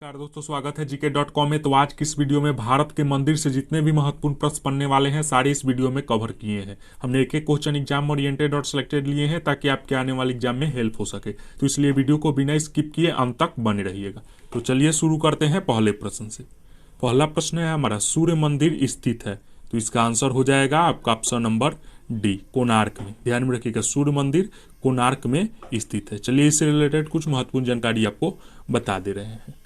नमस्कार दोस्तों, स्वागत है gk.com में। तो आज की इस वीडियो में भारत के मंदिर से जितने भी महत्वपूर्ण प्रश्न बनने वाले हैं सारे इस वीडियो में कवर किए हैं। हमने एक एक क्वेश्चन एग्जाम ओरिएंटेड और सिलेक्टेड लिए हैं ताकि आपके आने वाले एग्जाम में हेल्प हो सके। तो इसलिए वीडियो को बिना स्किप किए अंत तक बने रहिएगा। तो चलिए शुरू करते हैं पहले प्रश्न से। पहला प्रश्न है हमारा, सूर्य मंदिर स्थित है? तो इसका आंसर हो जाएगा आपका ऑप्शन नंबर डी, कोणार्क में। ध्यान में रखिएगा, सूर्य मंदिर कोणार्क में स्थित है। चलिए इससे रिलेटेड कुछ महत्वपूर्ण जानकारी आपको बता दे रहे हैं।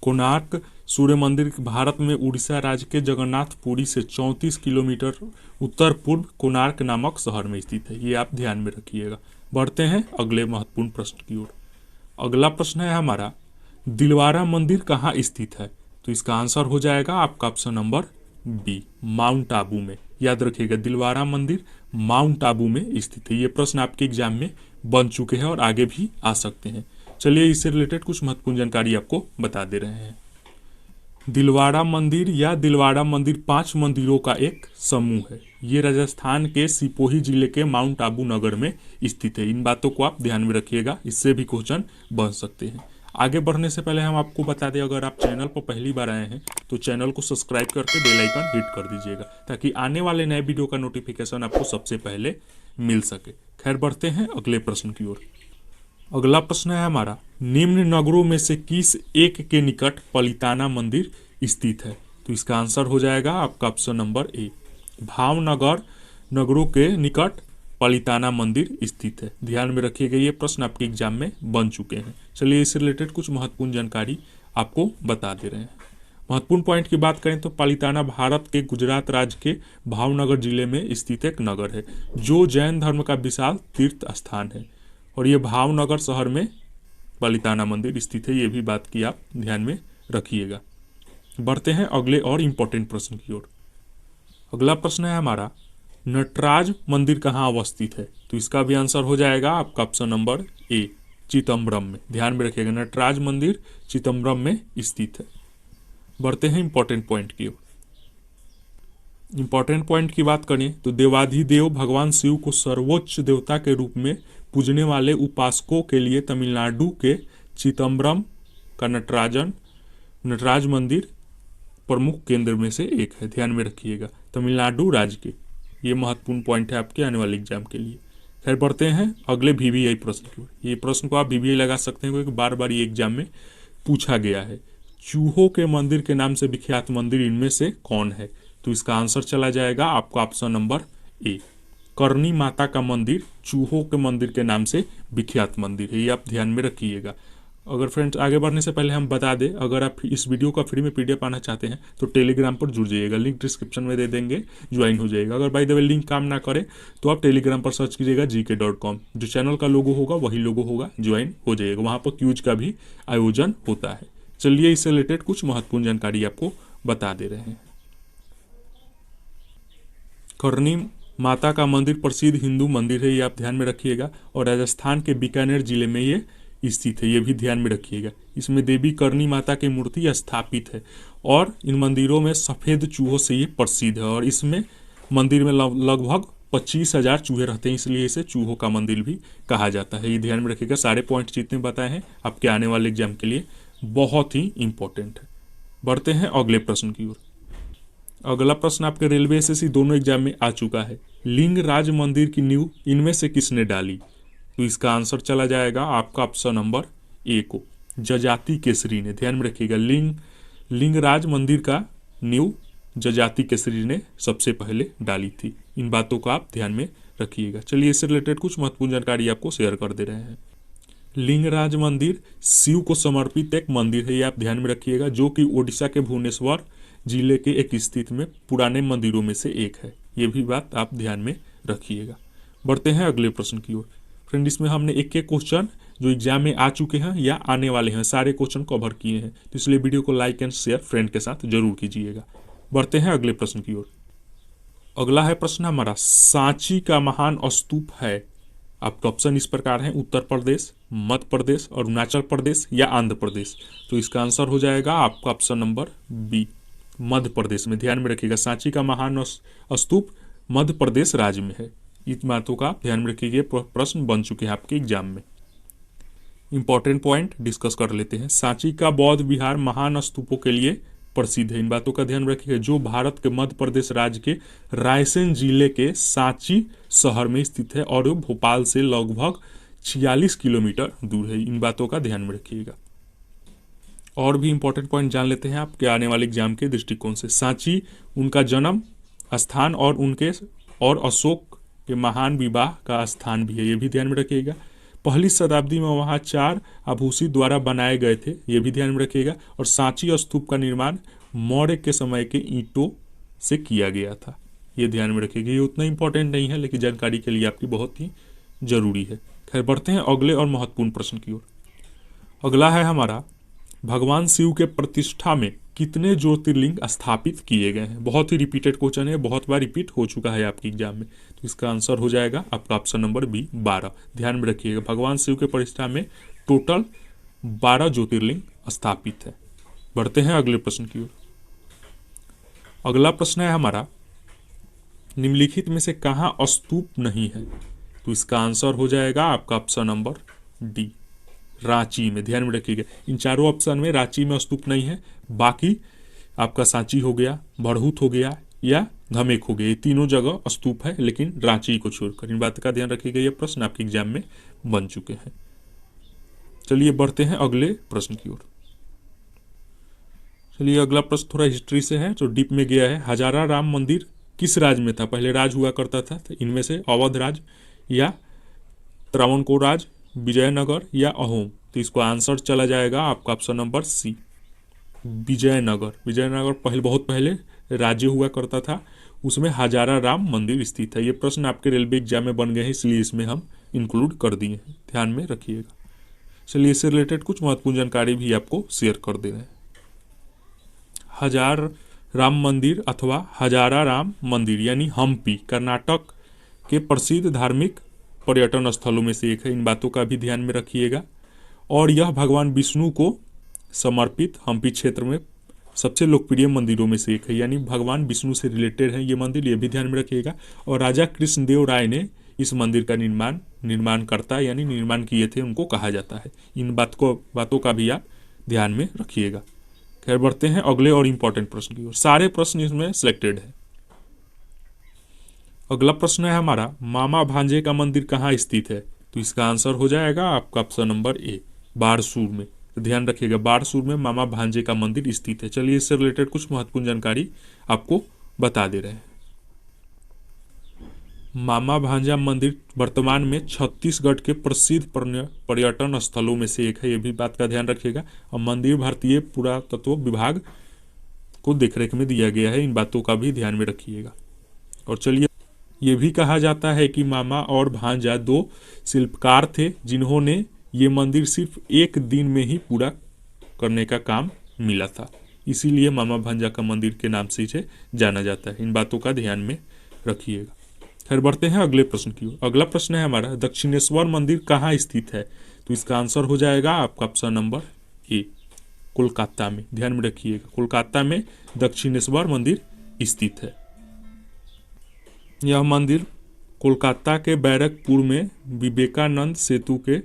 कोणार्क सूर्य मंदिर भारत में उड़ीसा राज्य के जगन्नाथपुरी से 34 किलोमीटर उत्तर पूर्व कोणार्क नामक शहर में स्थित है। ये आप ध्यान में रखिएगा। बढ़ते हैं अगले महत्वपूर्ण प्रश्न की ओर। अगला प्रश्न है हमारा, दिलवारा मंदिर कहाँ स्थित है? तो इसका आंसर हो जाएगा आपका option number B, Mount Abu में। याद रखिएगा, दिलवारा मंदिर माउंट आबू में स्थित है। ये प्रश्न आपके एग्जाम में बन चुके हैं और आगे भी आ सकते हैं। चलिए इससे रिलेटेड कुछ महत्वपूर्ण जानकारी आपको बता दे रहे हैं। दिलवाड़ा मंदिर या दिलवाड़ा मंदिर 5 मंदिरों का एक समूह है। ये राजस्थान के सिपोही जिले के माउंट आबू नगर में स्थित है। इन बातों को आप ध्यान में रखिएगा, इससे भी क्वेश्चन बन सकते हैं। आगे बढ़ने से पहले हम आपको बता दें, अगर आप चैनल पर पहली बार आए हैं तो चैनल को सब्सक्राइब करके बेल आइकन हिट कर दीजिएगा ताकि आने वाले नए वीडियो का नोटिफिकेशन आपको सबसे पहले मिल सके। खैर, बढ़ते हैं अगले प्रश्न की ओर। अगला प्रश्न है हमारा, निम्न नगरों में से किस एक के निकट पलिताना मंदिर स्थित है? तो इसका आंसर हो जाएगा आपका ऑप्शन नंबर ए, भावनगर नगरों के निकट पलिताना मंदिर स्थित है। ध्यान में रखिएगा, ये प्रश्न आपके एग्जाम में बन चुके हैं। चलिए इससे रिलेटेड कुछ महत्वपूर्ण जानकारी आपको बता दे रहे हैं। महत्वपूर्ण पॉइंट की बात करें तो पलिताना भारत के गुजरात राज्य के भावनगर जिले में स्थित एक नगर है जो जैन धर्म का विशाल तीर्थ स्थान है। और ये भावनगर शहर में पलिताना मंदिर स्थित है। ये भी बात की आप ध्यान में रखिएगा। बढ़ते हैं अगले और इम्पोर्टेंट प्रश्न की ओर। अगला प्रश्न है हमारा, नटराज मंदिर कहाँ अवस्थित है? तो इसका भी आंसर हो जाएगा आपका ऑप्शन नंबर ए, चिदम्बरम में। ध्यान में रखिएगा, नटराज मंदिर चिदम्बरम में स्थित है। बढ़ते हैं इंपॉर्टेंट पॉइंट की ओर। इंपॉर्टेंट पॉइंट की बात करें तो देवाधिदेव भगवान शिव को सर्वोच्च देवता के रूप में पूजने वाले उपासकों के लिए तमिलनाडु के चिदम्बरम का नटराज मंदिर प्रमुख केंद्र में से एक है। ध्यान में रखिएगा, तमिलनाडु राज्य के। ये महत्वपूर्ण पॉइंट है आपके आने वाले एग्जाम के लिए। खैर, बढ़ते हैं अगले VVI प्रश्न की ओर। ये प्रश्न को आप VVI लगा सकते हैं क्योंकि बार बार ये एग्जाम में पूछा गया है। चूहों के मंदिर के नाम से विख्यात मंदिर इनमें से कौन है? तो इसका आंसर चला जाएगा आपका ऑप्शन नंबर ए, करनी माता का मंदिर चूहों के मंदिर के नाम से विख्यात मंदिर है। ये आप ध्यान में रखिएगा। अगर फ्रेंड्स आगे बढ़ने से पहले हम बता दें, अगर आप इस वीडियो का फ्री में PDF आना चाहते हैं तो टेलीग्राम पर जुड़ जाइएगा। लिंक डिस्क्रिप्शन में दे देंगे, ज्वाइन हो जाएगा। अगर बाय द वे लिंक काम ना करे तो आप टेलीग्राम पर सर्च कीजिएगा gk.com। जो चैनल का लोगो होगा वही लोगो होगा, ज्वाइन हो जाइएगा। वहाँ पर क्यूज का भी आयोजन होता है। चलिए इससे रिलेटेड कुछ महत्वपूर्ण जानकारी आपको बता दे रहे हैं। करनी माता का मंदिर प्रसिद्ध हिंदू मंदिर है। ये आप ध्यान में रखिएगा। और राजस्थान के बीकानेर जिले में ये स्थित है। ये भी ध्यान में रखिएगा। इसमें देवी करनी माता की मूर्ति स्थापित है और इन मंदिरों में सफ़ेद चूहों से ये प्रसिद्ध है। और इसमें मंदिर में लगभग 25,000 चूहे रहते हैं, इसलिए इसे चूहों का मंदिर भी कहा जाता है। ये ध्यान में रखिएगा। सारे पॉइंट जितने बताए हैं आपके आने वाले एग्जाम के लिए बहुत ही इंपॉर्टेंट है। बढ़ते हैं अगले प्रश्न की ओर। अगला प्रश्न आपके रेलवे SSC दोनों एग्जाम में आ चुका है। लिंगराज मंदिर की नींव इनमें से किसने डाली? तो इसका आंसर चला जाएगा आपका ऑप्शन नंबर ए को, जजाति केसरी ने। ध्यान में रखिएगा, लिंगराज मंदिर का नींव जजाति केसरी ने सबसे पहले डाली थी। इन बातों को आप ध्यान में रखिएगा। चलिए इससे रिलेटेड कुछ महत्वपूर्ण जानकारी आपको शेयर कर दे रहे हैं। लिंगराज मंदिर शिव को समर्पित एक मंदिर है। ये आप ध्यान में रखिएगा, जो कि ओडिशा के भुवनेश्वर जिले के एक स्थित में पुराने मंदिरों में से एक है। ये भी बात आप ध्यान में रखिएगा। बढ़ते हैं अगले प्रश्न की ओर। फ्रेंड, इसमें हमने एक क्वेश्चन जो एग्जाम में आ चुके हैं या आने वाले हैं सारे क्वेश्चन कवर किए हैं, तो इसलिए वीडियो को लाइक एंड शेयर फ्रेंड के साथ जरूर कीजिएगा। बढ़ते हैं अगले प्रश्न की ओर। अगला है प्रश्न हमारा, सांची का महान स्तूप है? आपका ऑप्शन इस प्रकार है, उत्तर प्रदेश, मध्य प्रदेश, अरुणाचल प्रदेश या आंध्र प्रदेश। तो इसका आंसर हो जाएगा आपका option number B, Madhya Pradesh में। ध्यान में रखिएगा, सांची का महान स्तूप मध्य प्रदेश राज्य में है। इन बातों का ध्यान में रखिए, प्रश्न बन चुके हैं आपके एग्जाम में। इंपॉर्टेंट पॉइंट डिस्कस कर लेते हैं। सांची का बौद्ध विहार महान स्तूपों के लिए प्रसिद्ध है। इन बातों का ध्यान रखिएगा। जो भारत के मध्य प्रदेश राज्य के रायसेन जिले के सांची शहर में स्थित है और भोपाल से लगभग 46 किलोमीटर दूर है। इन बातों का ध्यान में रखिएगा। और भी इंपॉर्टेंट पॉइंट जान लेते हैं आपके आने वाले एग्जाम के दृष्टिकोण से। सांची उनका जन्म स्थान और अशोक के महान विवाह का स्थान भी है, ये भी ध्यान में रखिएगा। पहली शताब्दी में वहाँ 4 आभूषी द्वारा बनाए गए थे, ये भी ध्यान में रखिएगा। और सांची स्तूप का निर्माण मौर्य के समय के ईंटों से किया गया था, ये ध्यान में रखिएगा। ये उतना इंपॉर्टेंट नहीं है लेकिन जानकारी के लिए आपकी बहुत ही जरूरी है। खैर बढ़ते हैं अगले और महत्वपूर्ण प्रश्न की ओर। अगला है हमारा, भगवान शिव के प्रतिष्ठा में कितने ज्योतिर्लिंग स्थापित किए गए हैं। बहुत ही रिपीटेड क्वेश्चन है, बहुत बार रिपीट हो चुका है आपके एग्जाम में। तो इसका आंसर हो जाएगा आपका ऑप्शन नंबर बी 12। ध्यान में रखिएगा, भगवान शिव के प्रतिष्ठा में टोटल 12 ज्योतिर्लिंग स्थापित है। बढ़ते हैं अगले प्रश्न की ओर। अगला प्रश्न है हमारा, निम्नलिखित में से कहाँ स्तूप नहीं है। तो इसका आंसर हो जाएगा आपका ऑप्शन नंबर डी, रांची में। ध्यान में रखिएगा, इन चारों ऑप्शन में रांची में स्तूप नहीं है, बाकी आपका सांची हो गया, भरहुत हो गया या धमेक हो गया, ये तीनों जगह स्तूप है लेकिन रांची को छोड़कर। इन बात का ध्यान रखिएगा, ये प्रश्न आपके एग्जाम में बन चुके हैं। चलिए बढ़ते हैं अगले प्रश्न की ओर। चलिए अगला प्रश्न थोड़ा हिस्ट्री से है, जो डीप में गया है। हजारा राम मंदिर किस राज्य में था। पहले राज हुआ करता था, तो इनमें से अवध राज या त्रावणकोर राज, विजयनगर या अहोम। तो इसको आंसर चला जाएगा आपका option number C, Vijayanagar. Vijayanagar बहुत पहले राज्य हुआ करता था, उसमें हजारा राम मंदिर स्थित है। ये प्रश्न आपके रेलवे एग्जाम में बन गए हैं, इसलिए इसमें हम इंक्लूड कर दिए हैं, ध्यान में रखिएगा। चलिए इससे रिलेटेड कुछ महत्वपूर्ण जानकारी भी आपको शेयर कर दे रहे हैं। हजार राम मंदिर अथवा हजारा राम मंदिर यानी हम्पी कर्नाटक के प्रसिद्ध धार्मिक पर्यटन स्थलों में से एक है। इन बातों का भी ध्यान में रखिएगा। और यह भगवान विष्णु को समर्पित हम्पी क्षेत्र में सबसे लोकप्रिय मंदिरों में से एक है, यानी भगवान विष्णु से रिलेटेड है ये मंदिर, ये भी ध्यान में रखिएगा। और राजा कृष्णदेव राय ने इस मंदिर का निर्माणकर्ता यानी निर्माण किए थे, उनको कहा जाता है। इन बातों का भी आप ध्यान में रखिएगा। खैर बढ़ते हैं अगले और इम्पोर्टेंट प्रश्न की ओर। सारे प्रश्न इसमें सिलेक्टेड है। अगला प्रश्न है हमारा, मामा भांजे का मंदिर कहाँ स्थित है। तो इसका आंसर हो जाएगा आपका ऑप्शन नंबर ए, बारसूर में। तो ध्यान रखिएगा, बारसूर में मामा भांजे का मंदिर स्थित है। चलिए इससे रिलेटेड कुछ महत्वपूर्ण जानकारी आपको बता दे रहे हैं। मामा भांजा मंदिर वर्तमान में छत्तीसगढ़ के प्रसिद्ध पर्यटन स्थलों में से एक है, ये भी बात का ध्यान रखिएगा। और मंदिर भारतीय पुरातत्व विभाग को देखरेख में दिया गया है, इन बातों का भी ध्यान में रखिएगा। और चलिए ये भी कहा जाता है कि मामा और भांजा 2 शिल्पकार थे जिन्होंने ये मंदिर सिर्फ एक दिन में ही पूरा करने का काम मिला था, इसीलिए मामा भांजा का मंदिर के नाम से इसे जाना जाता है। इन बातों का ध्यान में रखिएगा। खैर बढ़ते हैं अगले प्रश्न की ओर। अगला प्रश्न है हमारा, दक्षिणेश्वर मंदिर कहाँ स्थित है। तो इसका आंसर हो जाएगा आपका ऑप्शन नंबर ए, कोलकाता में। ध्यान में रखिएगा, कोलकाता में दक्षिणेश्वर मंदिर स्थित है। यह मंदिर कोलकाता के बैरकपुर में विवेकानंद सेतु के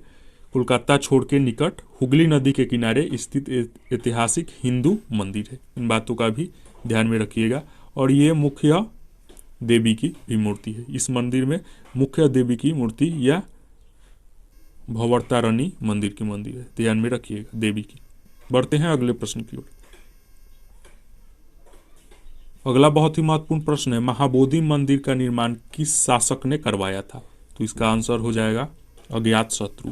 कोलकाता छोड़ के निकट हुगली नदी के किनारे स्थित ऐतिहासिक हिंदू मंदिर है। इन बातों का भी ध्यान में रखिएगा। और ये मुख्य देवी की भी मूर्ति है। इस मंदिर में मुख्य देवी की मूर्ति या भवरतारिणी मंदिर की मंदिर है, ध्यान में रखिएगा, देवी की। बढ़ते हैं अगले प्रश्न की ओर। अगला बहुत ही महत्वपूर्ण प्रश्न है, महाबोधि मंदिर का निर्माण किस शासक ने करवाया था। तो इसका आंसर हो जाएगा अज्ञातशत्रु।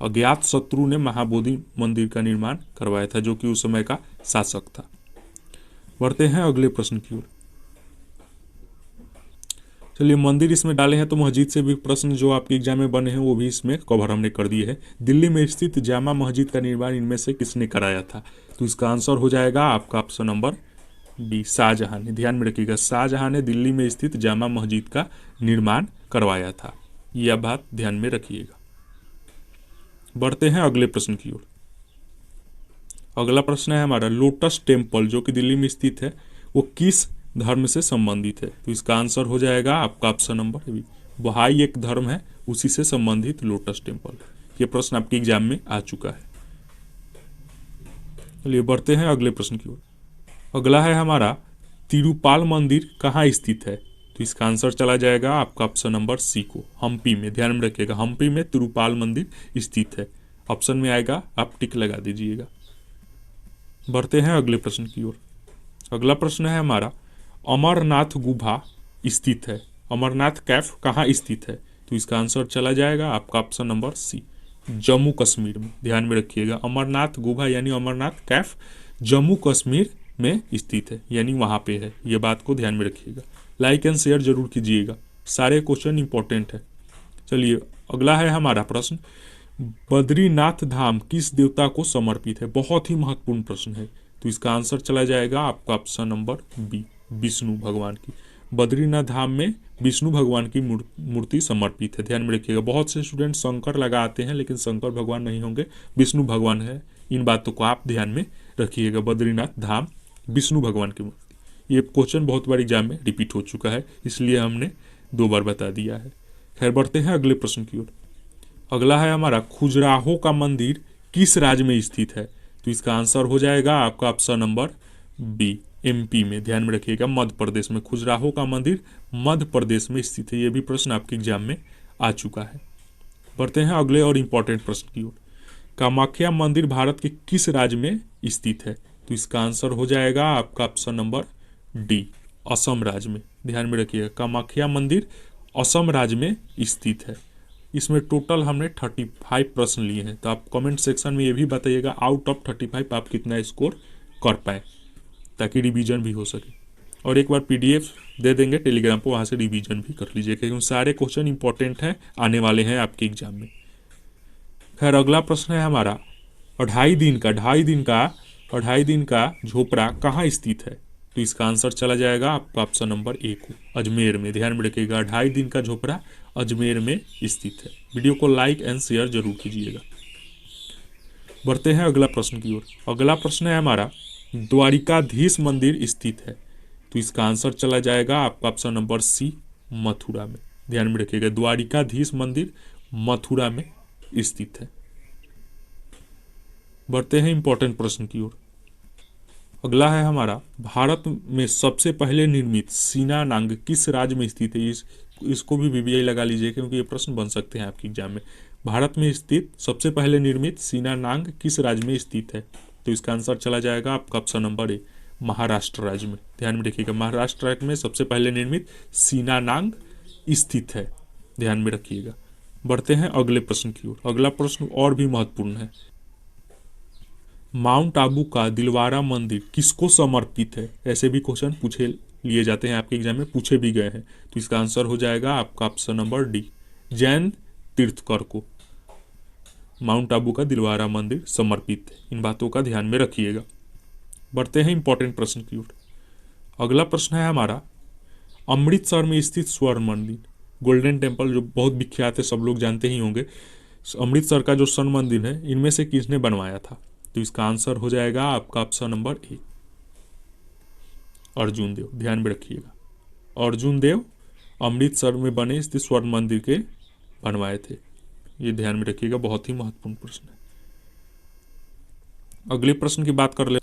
अज्ञातशत्रु ने महाबोधि मंदिर का निर्माण करवाया था, जो कि उस समय का शासक था। बढ़ते हैं अगले प्रश्न की ओर। चलिए मंदिर इसमें डाले हैं तो मस्जिद से भी प्रश्न जो आपके एग्जाम में बने हैं वो भी इसमें कवर हमने कर दिए हैं। दिल्ली में स्थित जामा मस्जिद का निर्माण इनमें से किसने कराया था। तो इसका आंसर हो जाएगा आपका ऑप्शन नंबर बी, शाहजहां ने। ध्यान में रखिएगा, शाहजहां ने दिल्ली में स्थित जामा मस्जिद का निर्माण करवाया था, यह बात ध्यान में रखिएगा। बढ़ते हैं अगले प्रश्न की ओर। अगला प्रश्न है हमारा, लोटस टेम्पल जो कि दिल्ली में स्थित है वो किस धर्म से संबंधित है। तो इसका आंसर हो जाएगा आपका ऑप्शन नंबर बी, बहाई एक धर्म है, उसी से संबंधित लोटस टेम्पल। ये प्रश्न आपके एग्जाम में आ चुका है। चलिए बढ़ते हैं अगले प्रश्न की ओर। अगला है हमारा तिरुपाल मंदिर कहाँ स्थित है? तो इसका आंसर चला जाएगा आपका ऑप्शन नंबर सी को, हम्पी में। ध्यान में रखिएगा, हम्पी में तिरुपाल मंदिर स्थित है। ऑप्शन में आएगा, आप टिक लगा दीजिएगा। बढ़ते हैं अगले प्रश्न की ओर। अगला प्रश्न है हमारा अमरनाथ गुफा स्थित है, अमरनाथ कैफ कहाँ स्थित है? तो इसका आंसर चला जाएगा आपका option number C, Jammu Kashmir में। ध्यान में रखिएगा, अमरनाथ गुफा यानी अमरनाथ कैफ जम्मू कश्मीर में स्थित है, यानी वहाँ पे है। ये बात को ध्यान में रखिएगा। लाइक एंड शेयर जरूर कीजिएगा, सारे क्वेश्चन इंपॉर्टेंट है। चलिए अगला है हमारा प्रश्न, बद्रीनाथ धाम किस देवता को समर्पित है? बहुत ही महत्वपूर्ण प्रश्न है। तो इसका आंसर चला जाएगा आपका ऑप्शन नंबर बी, विष्णु भगवान की। बद्रीनाथ धाम में विष्णु भगवान की मूर्ति समर्पित है। ध्यान में रखिएगा, बहुत से स्टूडेंट शंकर लगाते हैं, लेकिन शंकर भगवान नहीं होंगे, विष्णु भगवान है। इन बातों को आप ध्यान में रखिएगा। बद्रीनाथ धाम विष्णु भगवान की मूर्ति। ये क्वेश्चन बहुत बार एग्जाम में रिपीट हो चुका है, इसलिए हमने 2 बार बता दिया है। खैर बढ़ते हैं अगले प्रश्न की ओर। अगला है हमारा खजुराहो का मंदिर किस राज्य में स्थित है? तो इसका आंसर हो जाएगा आपका ऑप्शन नंबर बी, एमपी में। ध्यान में रखिएगा, मध्य प्रदेश में। खजुराहो का मंदिर मध्य प्रदेश में स्थित है। यह भी प्रश्न आपके एग्जाम में आ चुका है। बढ़ते हैं अगले और इम्पोर्टेंट प्रश्न की ओर। कामाख्या मंदिर भारत के किस राज्य में स्थित है? तो इसका आंसर हो जाएगा आपका ऑप्शन नंबर डी, असम राज्य में। ध्यान में रखिएगा, कामाख्या मंदिर असम राज्य में स्थित है। इसमें टोटल हमने 35 प्रश्न लिए हैं, तो आप कमेंट सेक्शन में ये भी बताइएगा आउट ऑफ 35 आप कितना स्कोर कर पाए, ताकि रिवीजन भी हो सके। और एक बार पीडीएफ दे देंगे टेलीग्राम पर, वहाँ से रिवीजन भी कर लीजिए, क्योंकि सारे क्वेश्चन इंपॉर्टेंट हैं, आने वाले हैं आपके एग्जाम में। खैर अगला प्रश्न है हमारा, 2.5 दिन का झोपड़ा कहाँ स्थित है? तो इसका आंसर चला जाएगा आपका ऑप्शन नंबर ए को, अजमेर में। ध्यान में रखिएगा, 2.5 दिन का झोपड़ा अजमेर में स्थित है। वीडियो को लाइक एंड शेयर जरूर कीजिएगा। बढ़ते हैं अगला प्रश्न की ओर। अगला प्रश्न है हमारा, द्वारिकाधीश मंदिर स्थित है? तो इसका आंसर चला जाएगा आपका ऑप्शन नंबर सी, मथुरा में। ध्यान में रखिएगा, द्वारिकाधीश मंदिर मथुरा में स्थित है। बढ़ते हैं इंपॉर्टेंट प्रश्न की ओर। अगला है हमारा, भारत में सबसे पहले निर्मित सीना नांग किस राज्य में स्थित है? इसको भी वीवीआई लगा लीजिए, क्योंकि ये प्रश्न बन सकते हैं आपके एग्जाम में। भारत में स्थित सबसे पहले निर्मित सीना नांग किस राज्य में स्थित है? तो इसका आंसर चला जाएगा आपका ऑप्शन नंबर ए, महाराष्ट्र राज्य में। ध्यान में रखिएगा, महाराष्ट्र राज्य में सबसे पहले निर्मित सीना नांग स्थित है। ध्यान में रखिएगा। बढ़ते हैं अगले प्रश्न की ओर। अगला प्रश्न और भी महत्वपूर्ण है, माउंट आबू का दिलवारा मंदिर किसको समर्पित है? ऐसे भी क्वेश्चन पूछे लिए जाते हैं आपके एग्जाम में, पूछे भी गए हैं। तो इसका आंसर हो जाएगा आपका ऑप्शन नंबर डी, जैन तीर्थकर को माउंट आबू का दिलवारा मंदिर समर्पित है। इन बातों का ध्यान में रखिएगा। बढ़ते हैं इंपॉर्टेंट प्रश्न की ओर। अगला प्रश्न है हमारा, अमृतसर में स्थित स्वर्ण मंदिर, गोल्डन टेम्पल जो बहुत विख्यात है, सब लोग जानते ही होंगे। अमृतसर का जो स्वर्ण मंदिर है, इनमें से किसने बनवाया था? तो इसका आंसर हो जाएगा आपका ऑप्शन नंबर ए, अर्जुन देव। ध्यान में रखिएगा, अर्जुन देव अमृतसर में बने स्थित स्वर्ण मंदिर के बनवाए थे। ये ध्यान में रखिएगा, बहुत ही महत्वपूर्ण प्रश्न है। अगले प्रश्न की बात कर ले।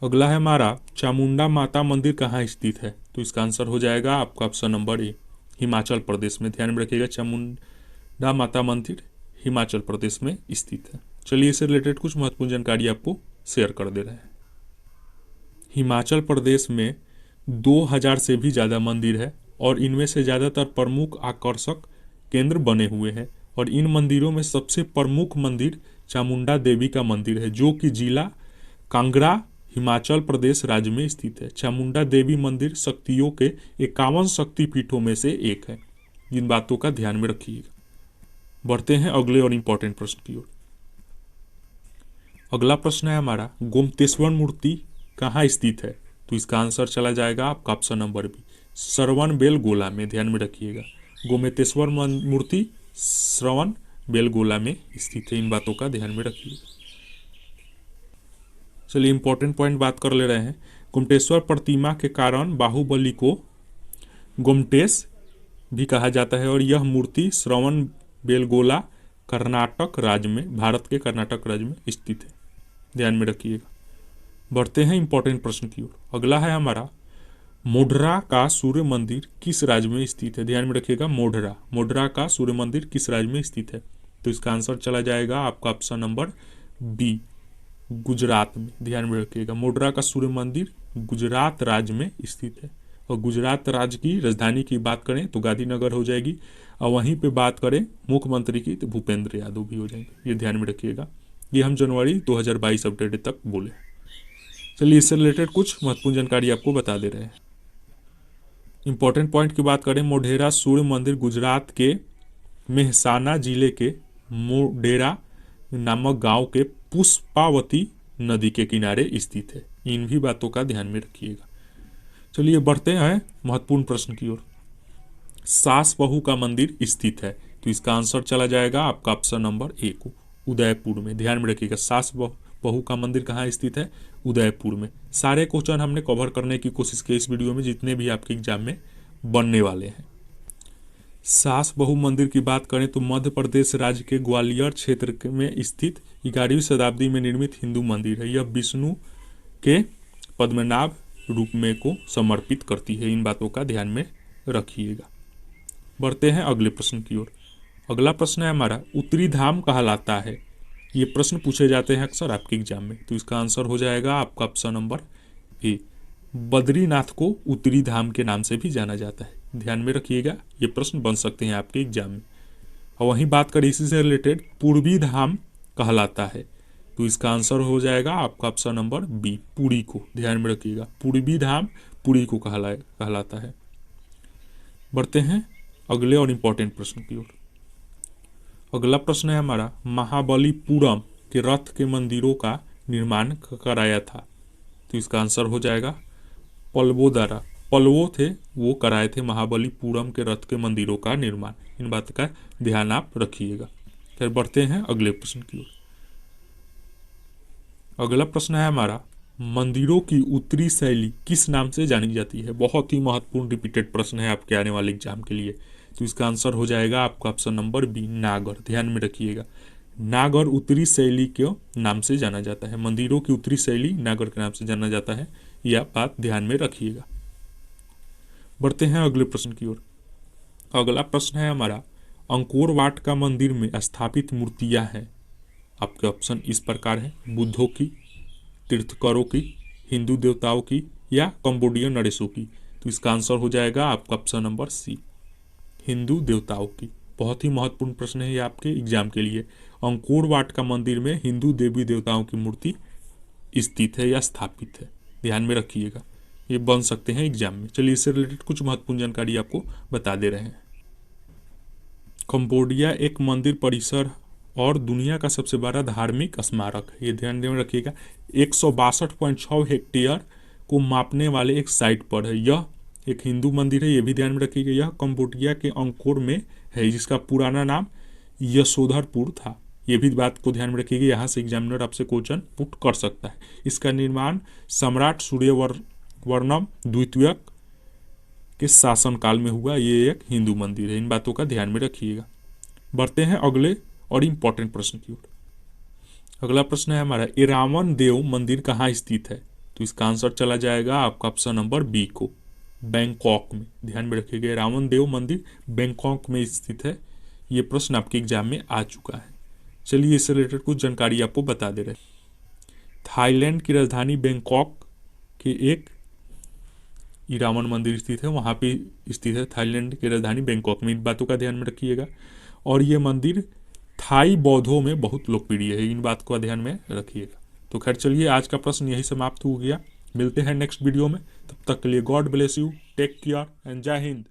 अगला है हमारा, चामुंडा माता मंदिर कहाँ स्थित है? तो इसका आंसर हो जाएगा आपका option number A, Himachal Pradesh में। ध्यान में रखिएगा, चामुंडा माता मंदिर हिमाचल प्रदेश में स्थित है। चलिए इससे रिलेटेड कुछ महत्वपूर्ण जानकारी आपको शेयर कर दे रहे हैं। हिमाचल प्रदेश में 2000 से भी ज़्यादा मंदिर है, और इनमें से ज़्यादातर प्रमुख आकर्षक केंद्र बने हुए हैं। और इन मंदिरों में सबसे प्रमुख मंदिर चामुंडा देवी का मंदिर है, जो कि जिला कांगड़ा हिमाचल प्रदेश राज्य में स्थित है। चामुंडा देवी मंदिर शक्तियों के 51 शक्तिपीठों में से एक है। इन बातों का ध्यान में रखिएगा। बढ़ते हैं अगले और इम्पोर्टेंट प्रश्न की ओर। अगला प्रश्न है हमारा, गोमतेश्वर मूर्ति कहाँ स्थित है? तो इसका आंसर चला जाएगा आपका ऑप्शन नंबर बी, श्रवण बेलगोला में। ध्यान में रखिएगा, गोमतेश्वर मूर्ति श्रवण बेलगोला में स्थित है। इन बातों का ध्यान में रखिएगा। चलिए इंपॉर्टेंट पॉइंट बात कर ले रहे हैं। गोमटेश्वर प्रतिमा के कारण बाहुबली को गोमटेश भी कहा जाता है, और यह मूर्ति श्रवण बेलगोला कर्नाटक राज्य में, भारत के कर्नाटक राज्य में स्थित है, ध्यान में रखिएगा। बढ़ते हैं इंपॉर्टेंट प्रश्न की ओर। अगला है हमारा, मोढेरा का सूर्य मंदिर किस राज्य में स्थित है? ध्यान में रखिएगा, मोढेरा का सूर्य मंदिर किस राज्य में स्थित है? तो इसका आंसर चला जाएगा आपका ऑप्शन नंबर बी, गुजरात में। ध्यान में रखिएगा, मोढेरा का सूर्य मंदिर गुजरात राज्य में स्थित है। और गुजरात राज्य की राजधानी की बात करें तो गांधीनगर हो जाएगी, और वहीं पे बात करें मुख्यमंत्री की तो भूपेंद्र यादव भी हो जाएंगे, ये ध्यान में रखिएगा। ये हम जनवरी 2022 अपडेट तक बोले। चलिए इससे रिलेटेड कुछ महत्वपूर्ण जानकारी आपको बता दे रहे हैं। इंपॉर्टेंट पॉइंट की बात करें, मोढेरा सूर्य मंदिर गुजरात के मेहसाना जिले के मोढेरा नामक गांव के पुष्पावती नदी के किनारे स्थित है। इन भी बातों का ध्यान में रखिएगा। चलिए बढ़ते हैं महत्वपूर्ण प्रश्न की ओर। सास बहू का मंदिर स्थित है, तो इसका आंसर चला जाएगा आपका ऑप्शन नंबर ए को, उदयपुर में। ध्यान में रखिएगा, सास बहू का मंदिर कहाँ स्थित है? उदयपुर में। सारे क्वेश्चन हमने कवर करने की कोशिश की इस वीडियो में, जितने भी आपके एग्जाम में बनने वाले हैं। सास बहू मंदिर की बात करें तो मध्य प्रदेश राज्य के ग्वालियर क्षेत्र में स्थित 11वीं शताब्दी में निर्मित हिंदू मंदिर है। यह विष्णु के पद्मनाभ रूप में को समर्पित करती है। इन बातों का ध्यान में रखिएगा। बढ़ते हैं अगले प्रश्न की ओर। अगला प्रश्न है हमारा, उत्तरी धाम कहलाता है? ये प्रश्न पूछे जाते हैं अक्सर आपके एग्जाम में, तो इसका आंसर हो जाएगा आपका ऑप्शन नंबर ए, बद्रीनाथ को उत्तरी धाम के नाम से भी जाना जाता है। ध्यान में रखिएगा, ये प्रश्न बन सकते हैं आपके एग्जाम में। और वहीं बात करें इसी से रिलेटेड, पूर्वी धाम कहलाता है, तो इसका आंसर हो जाएगा आपका ऑप्शन नंबर बी, पुरी को। ध्यान में रखिएगा, पूर्वी धाम पुरी को कहलाता है। बढ़ते हैं अगले और इम्पोर्टेंट प्रश्न की ओर। अगला प्रश्न है हमारा, महाबलीपुरम के रथ के मंदिरों का निर्माण कराया था? तो इसका आंसर हो जाएगा पल्लवों द्वारा। पल्लव थे वो कराए थे महाबलीपुरम के रथ के मंदिरों का निर्माण। इन बात का ध्यान आप रखिएगा। फिर बढ़ते हैं अगले प्रश्न की ओर। अगला प्रश्न है हमारा, मंदिरों की उत्तरी शैली किस नाम से जानी जाती है? बहुत ही महत्वपूर्ण रिपीटेड प्रश्न है आपके आने वाले एग्जाम के लिए, तो इसका आंसर हो जाएगा आपका ऑप्शन नंबर बी, नागर। ध्यान में रखिएगा, नागर उत्तरी शैली के नाम से जाना जाता है। मंदिरों की उत्तरी शैली नागर के नाम से जाना जाता है, यह बात ध्यान में रखिएगा। बढ़ते हैं अगले प्रश्न की ओर। अगला प्रश्न है हमारा, अंकोर वाट का मंदिर में स्थापित मूर्तियां हैं? आपके ऑप्शन इस प्रकार है, बुद्धों की, तीर्थकरों की, हिंदू देवताओं की, या कंबोडियन नरेशों की। तो इसका आंसर हो जाएगा आपका ऑप्शन नंबर सी, हिंदू देवताओं की। बहुत ही महत्वपूर्ण प्रश्न है ये आपके एग्जाम के लिए। अंकोर वाट का मंदिर में हिंदू देवी देवताओं की मूर्ति स्थित है या स्थापित है, ध्यान में रखिएगा, ये बन सकते हैं एग्जाम में। चलिए इससे रिलेटेड कुछ महत्वपूर्ण जानकारी आपको बता दे रहे हैं। कंबोडिया एक मंदिर परिसर और दुनिया का सबसे बड़ा धार्मिक स्मारक है, ये ध्यान में रखिएगा। 162.6 हेक्टेयर को मापने वाले एक साइट पर है। यह एक हिंदू मंदिर है, ये भी ध्यान में रखिएगा। यह कंबोडिया के अंकोर में है, जिसका पुराना नाम यशोधरपुर था। ये भी बात को ध्यान में रखिएगा, यहाँ से एग्जामिनर आपसे क्वेश्चन पुट कर सकता है। इसका निर्माण सम्राट सूर्यवर्मन द्वितीय के शासनकाल में हुआ। ये एक हिंदू मंदिर है, इन बातों का ध्यान में रखिएगा। बढ़ते हैं अगले और इम्पोर्टेंट प्रश्न की ओर। अगला प्रश्न है हमारा, इरावन देव मंदिर कहाँ स्थित है? तो इसका आंसर चला जाएगा आपका ऑप्शन नंबर बी को, बैंकॉक में। ध्यान में रखिएगा, इरावन देव मंदिर बैंकॉक में स्थित है। ये प्रश्न आपके एग्जाम में आ चुका है। चलिए इससे रिलेटेड कुछ जानकारी आपको बता दे रहे हैं। थाईलैंड की राजधानी बैंकॉक के एक इरावन मंदिर स्थित है, वहाँ पे स्थित है थाईलैंड की राजधानी बैंकॉक में। इन बातों का ध्यान में रखिएगा। और ये मंदिर थाई बौद्धों में बहुत लोकप्रिय है, इन बात को ध्यान में रखिएगा। तो खैर चलिए आज का प्रश्न यही समाप्त हो गया। मिलते हैं नेक्स्ट वीडियो में, तब तक के लिए God bless you, take care and जय हिंद।